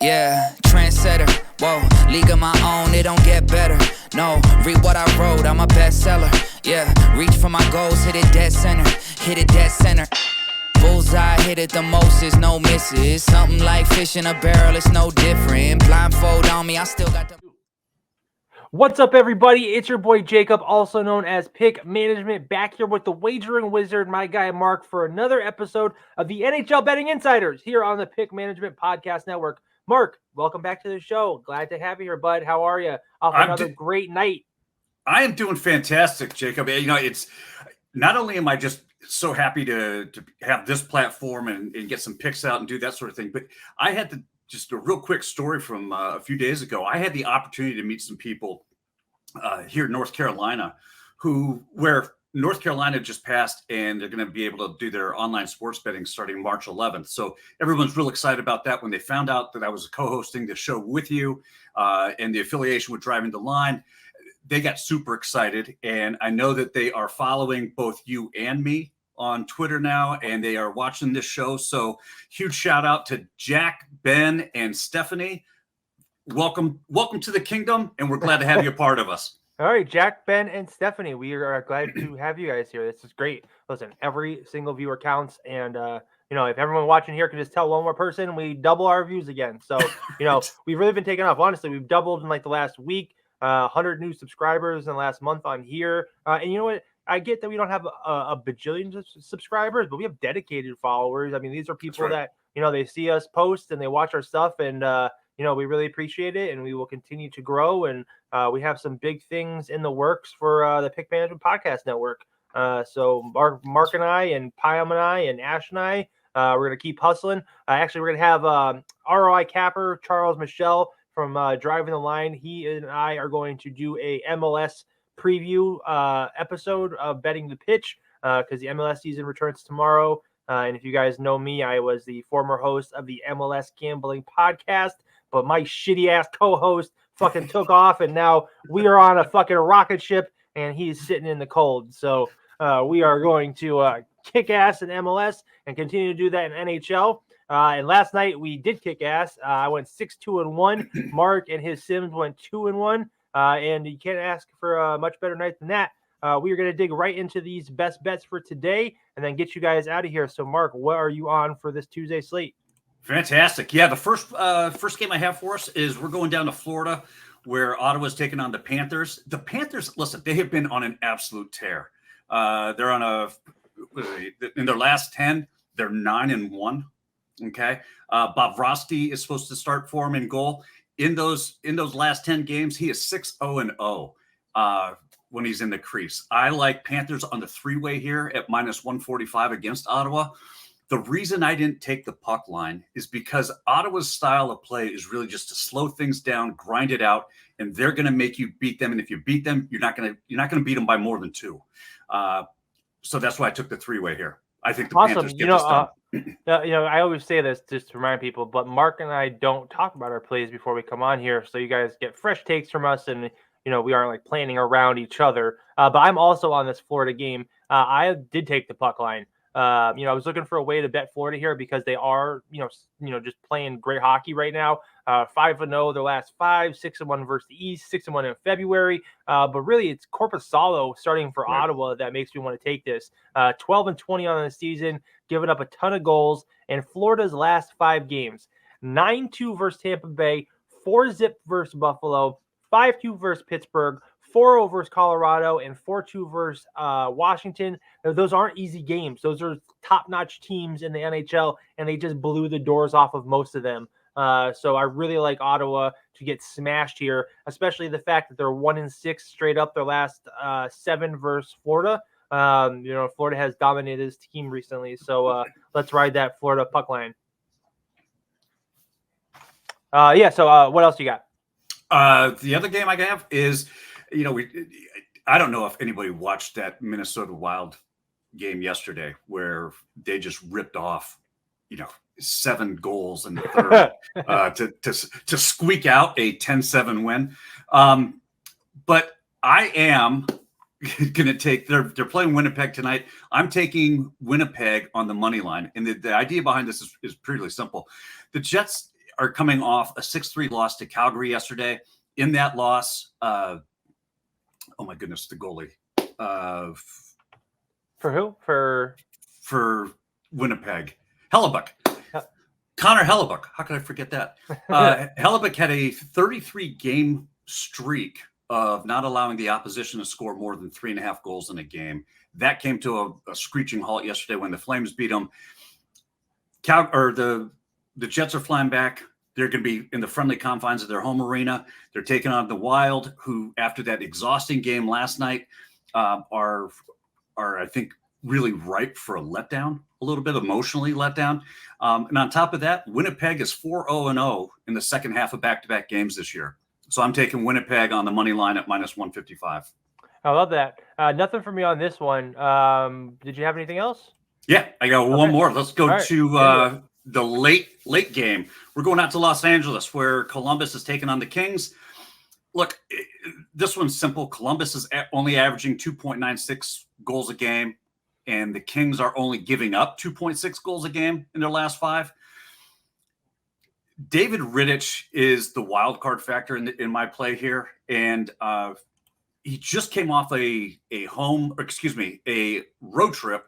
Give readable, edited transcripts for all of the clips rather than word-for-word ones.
Yeah, trendsetter, whoa, league of my own, it don't get better. No, read what I wrote, I'm a bestseller. Yeah, reach for my goals, hit it dead center, hit it dead center. Bullseye, hit it the most, is no misses. Something like fish in a barrel, it's no different. Blindfold on me, I still got the... What's up, everybody? It's your boy Jacob, also known as PickManagement, back here with the Wagering Wizard, my guy Mark, for another episode of the NHL Betting Insiders here on the PickManagement Podcast Network. Mark, welcome back to the show. Glad to have you here, bud. How are you? Off another great night. I am doing fantastic, Jacob. You know, it's not only am I just so happy to have this platform and get some picks out and do that sort of thing, but I had just a real quick story from a few days ago. I had the opportunity to meet some people here in North Carolina where North Carolina just passed, and they're going to be able to do their online sports betting starting March 11th. So everyone's real excited about that. When they found out that I was co-hosting the show with you and the affiliation with Driving the Line, they got super excited. And I know that they are following both you and me on Twitter now, and they are watching this show. So huge shout out to Jack, Ben, and Stephanie. Welcome to the kingdom, and we're glad to have you a part of us. All right, Jack, Ben, and Stephanie, we are glad to have you guys here. This is great. Listen, every single viewer counts, and if everyone watching here can just tell one more person, we double our views again. So, we've really been taking off. Honestly, we've doubled in like the last week, 100 new subscribers in the last month on here. And you know what? I get that we don't have a bajillion subscribers, but we have dedicated followers. I mean, these are people that, they see us post and they watch our stuff, and we really appreciate it, and we will continue to grow. And we have some big things in the works for the PickManagement Podcast Network. So Mark and I, and Payam and I, and Ash and I, we're going to keep hustling. Actually, we're going to have ROI capper Charles Michelle from Driving the Line. He and I are going to do a MLS preview episode of Betting the Pitch because the MLS season returns tomorrow. And if you guys know me, I was the former host of the MLS Gambling Podcast, but my shitty ass co-host fucking took off, and now we are on a fucking rocket ship, and he's sitting in the cold. So we are going to kick ass in MLS and continue to do that in NHL. And last night we did kick ass. I went 6-2-1. Mark and his Sims went 2-1. And you can't ask for a much better night than that. We are going to dig right into these best bets for today and then get you guys out of here. So, Mark, what are you on for this Tuesday slate? Fantastic. Yeah, the first game I have for us is we're going down to Florida, where Ottawa's taking on the Panthers. The Panthers, listen, they have been on an absolute tear. They're on in their last 10, they're 9-1. Okay. Bobrovsky is supposed to start for him in goal. In those last 10 games, he is 6-0-0 when he's in the crease. I like Panthers on the three-way here at -145 against Ottawa. The reason I didn't take the puck line is because Ottawa's style of play is really just to slow things down, grind it out, and they're going to make you beat them. And if you beat them, you're not going to beat them by more than 2. So that's why I took the three-way here. I think the Panthers get this done. I always say this just to remind people, but Mark and I don't talk about our plays before we come on here, so you guys get fresh takes from us, and we aren't like planning around each other. But I'm also on this Florida game. I did take the puck line. I was looking for a way to bet Florida here because they are, just playing great hockey right now. 5-0 their last 5, 6-1 versus the East, 6-1 in February. But really, it's Korpisalo starting for Ottawa that makes me want to take this. 12-20 on the season, giving up a ton of goals. And Florida's last 5 games: 9-2 versus Tampa Bay, 4-0 versus Buffalo, 5-2 versus Pittsburgh, 4-0 versus Colorado, and 4-2 versus Washington. Those aren't easy games. Those are top-notch teams in the NHL, and they just blew the doors off of most of them. So I really like Ottawa to get smashed here, especially the fact that they're 1-6 straight up their last 7 versus Florida. Florida has dominated this team recently, so let's ride that Florida puck line. So what else you got? The other game I have is, I don't know if anybody watched that Minnesota Wild game yesterday where they just ripped off, 7 goals in the third to squeak out a 10-7 win. But I am going to take, they're playing Winnipeg tonight. I'm taking Winnipeg on the money line. And the idea behind this is pretty simple. The Jets are coming off a 6-3 loss to Calgary yesterday. In that loss, oh my goodness, the goalie. For who? For Winnipeg. Hellebuck. Connor Hellebuck. How could I forget that? Hellebuck had a 33-game streak of not allowing the opposition to score more than 3.5 goals in a game. That came to a screeching halt yesterday when the Flames beat them. The Jets are flying back. They're going to be in the friendly confines of their home arena. They're taking on the Wild, who, after that exhausting game last night, are I think really ripe for a letdown, a little bit emotionally let down. And on top of that, Winnipeg is 4-0-0 in the second half of back-to-back games this year. So I'm taking Winnipeg on the money line at -155. I love that. Nothing for me on this one. Did you have anything else? Yeah, I got one more. Let's go to the late game. We're going out to Los Angeles, where Columbus is taking on the Kings. Look, this one's simple. Columbus is only averaging 2.96 goals a game, and the Kings are only giving up 2.6 goals a game in their last 5. David Rittich is the wild card factor in my play here, and he just came off a road trip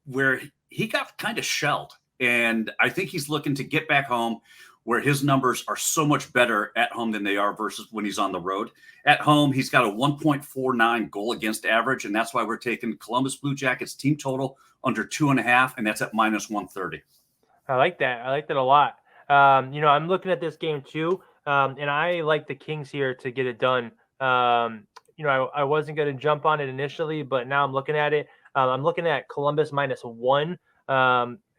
where he got kind of shelled, and I think he's looking to get back home, where his numbers are so much better at home than they are versus when he's on the road. At home, he's got a 1.49 goal against average, and that's why we're taking Columbus Blue Jackets team total under 2.5, and that's at -130. I like that. I like that a lot. I'm looking at this game too, and I like the Kings here to get it done. I wasn't going to jump on it initially, but now I'm looking at it. I'm looking at Columbus -1.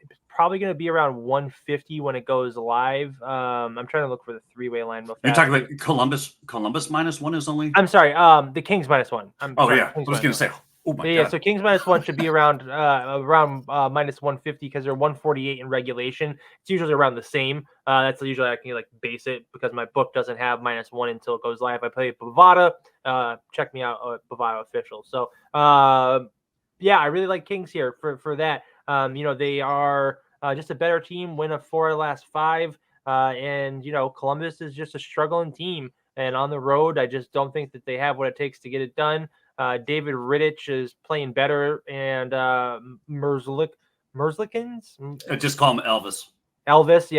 It's probably going to be around 150 when it goes live. I'm trying to look for the three-way line. You're talking about Columbus -1 is only? I'm sorry. The Kings -1. I was going to say. Oh my God. So Kings -1 should be around -150 because they're 148 in regulation. It's usually around the same. That's usually I can base it because my book doesn't have -1 until it goes live. I play Bovada. Check me out at Bovada Official. So I really like Kings here for that. They are just a better team. Win of 4 of the last 5, and Columbus is just a struggling team. And on the road, I just don't think that they have what it takes to get it done. David Rittich is playing better, and Merzlikins. Just call him Elvis. Elvis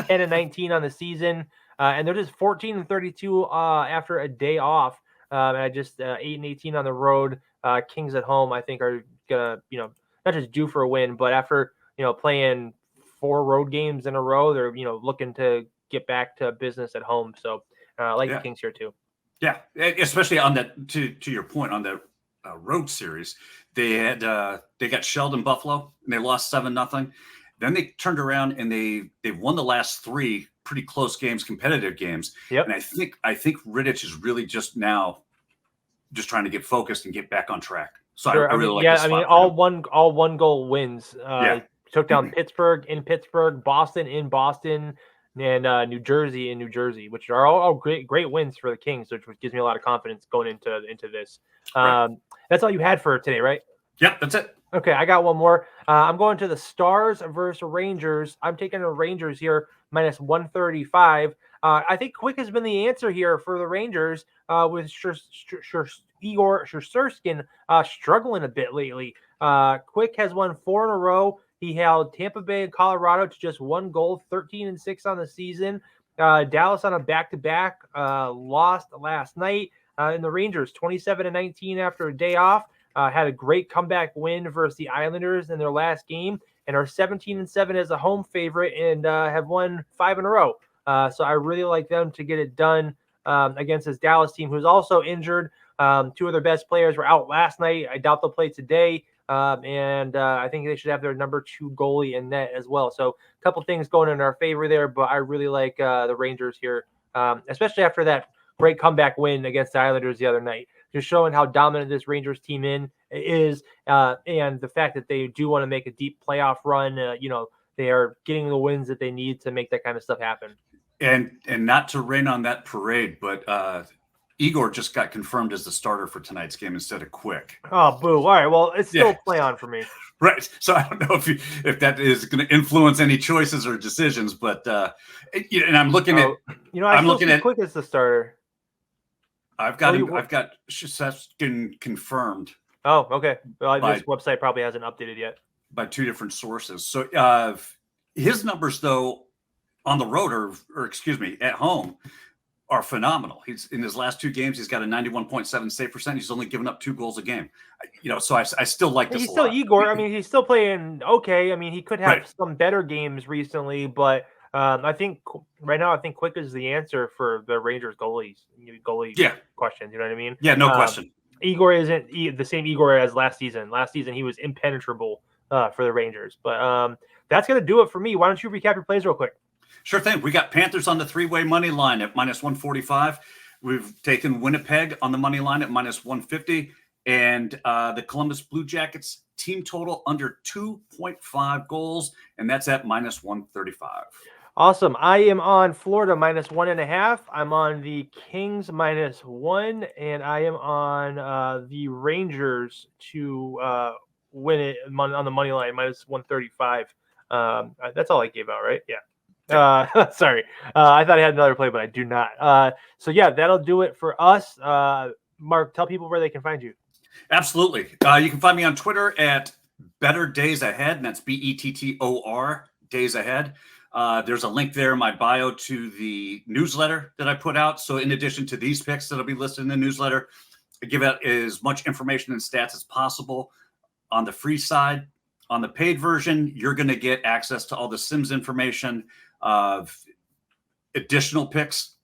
10-19 on the season, and they're just 14-32 after a day off. And I just 8-18 on the road. Kings at home, I think, are gonna not just due for a win, but after playing 4 road games in a row, they're looking to get back to business at home. So I like the Kings here too. Yeah, especially on that. To your point on the road series, they got shelled in Buffalo and they lost 7-0. Then they turned around and they've won the last 3 pretty close games, competitive games. Yep. And I think Rittich is really just now trying to get focused and get back on track. So sure. I really like this spot all one goal wins. Took down Pittsburgh in Pittsburgh, Boston in Boston, and New Jersey in New Jersey, which are all great wins for the Kings, which gives me a lot of confidence going into this. Right. That's all you had for today, right? Yep, that's it. Okay, I got one more. I'm going to the Stars versus Rangers. I'm taking the Rangers here -135. I think Quick has been the answer here for the Rangers with Igor Shesterkin struggling a bit lately. Quick has won 4 in a row. He held Tampa Bay and Colorado to just 1 goal, 13-6 on the season. Dallas on a back-to-back lost last night. And the Rangers 27-19 after a day off. Had a great comeback win versus the Islanders in their last game and are 17-7 as a home favorite and have won 5 in a row. So I really like them to get it done against this Dallas team, who's also injured. 2 of their best players were out last night. I doubt they'll play today. And I think they should have their number 2 goalie in net as well. So a couple things going in our favor there, but I really like the Rangers here, especially after that great comeback win against the Islanders the other night. Just showing how dominant this Rangers team is, and the fact that they do want to make a deep playoff run. They are getting the wins that they need to make that kind of stuff happen. And not to rain on that parade, but Igor just got confirmed as the starter for tonight's game instead of Quick. Oh, boo. All right. Well, it's still play on for me. Right. So I don't know if that is going to influence any choices or decisions, but and I'm looking at I'm looking at Quick as the starter. I've got Shashkin confirmed. Oh, okay. Well, this website probably hasn't updated yet. By two different sources. So his numbers, though, on the road or excuse me, at home, are phenomenal. He's in his last 2 games, he's got a 91.7 save percent. He's only given up 2 goals a game. So I still like this. He's still Igor. I mean, he's still playing okay. I mean, he could have some better games recently, but I think right now, Quick is the answer for the Rangers goalie questions. You know what I mean? Yeah, no question. Igor isn't the same Igor as last season. Last season, he was impenetrable for the Rangers. But that's going to do it for me. Why don't you recap your plays real quick? Sure thing. We got Panthers on the 3-way money line at -145. We've taken Winnipeg on the money line at -150. And the Columbus Blue Jackets team total under 2.5 goals. And that's at -135. Awesome. I am on Florida -1.5. I'm on the Kings -1, and I am on the Rangers to win it on the money line -135. That's all I gave out, right? Yeah. Sorry. I thought I had another play, but I do not. So yeah, that'll do it for us. Mark, tell people where they can find you. Absolutely. You can find me on Twitter at BettorDaysAhead, and that's BETTOR Days Ahead. There's a link there in my bio to the newsletter that I put out. So in addition to these picks that'll be listed in the newsletter, I give out as much information and stats as possible on the free side. On the paid version, you're going to get access to all the Sims information of additional picks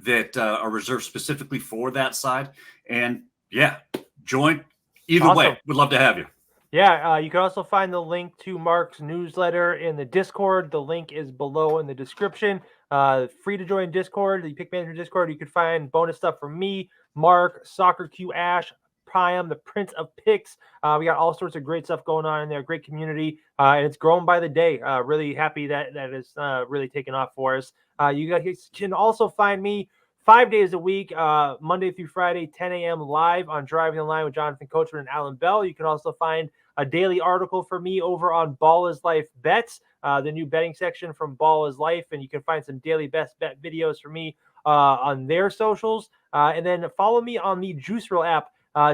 that are reserved specifically for that side. And yeah, join either way. We'd love to have you. Yeah, you can also find the link to Mark's newsletter in the Discord. The link is below in the description. Free to join Discord, the PickManagement Discord. You can find bonus stuff from me, Mark, Soccer Q, Ash, Priam, the Prince of Picks. We got all sorts of great stuff going on in there. Great community, and it's growing by the day. Really happy that is really taking off for us. You guys can also find me 5 days a week, Monday through Friday, 10 a.m. live on Driving the Line with Jonathan Coachman and Alan Bell. You can also find a daily article for me over on Ball is Life Bets, the new betting section from Ball is Life, and you can find some daily best bet videos for me on their socials. And then follow me on the Juice Reel app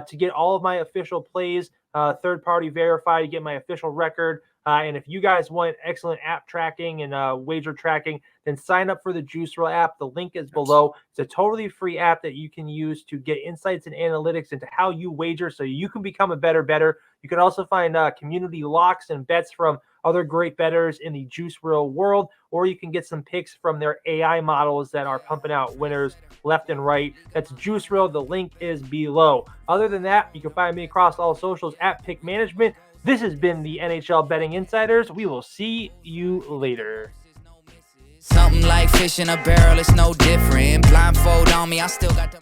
to get all of my official plays, third-party verified, to get my official record. And if you guys want excellent app tracking and wager tracking, then sign up for the Juice Reel app. The link is below. It's a totally free app that you can use to get insights and analytics into how you wager so you can become a better bettor. You can also find community locks and bets from other great bettors in the Juice Reel world, or you can get some picks from their AI models that are pumping out winners left and right. That's Juice Reel. The link is below. Other than that, you can find me across all socials at PickManagement. This has been the NHL Betting Insiders. We will see you later. Something like fish in a barrel, it's no different. Blindfold on me, I still got the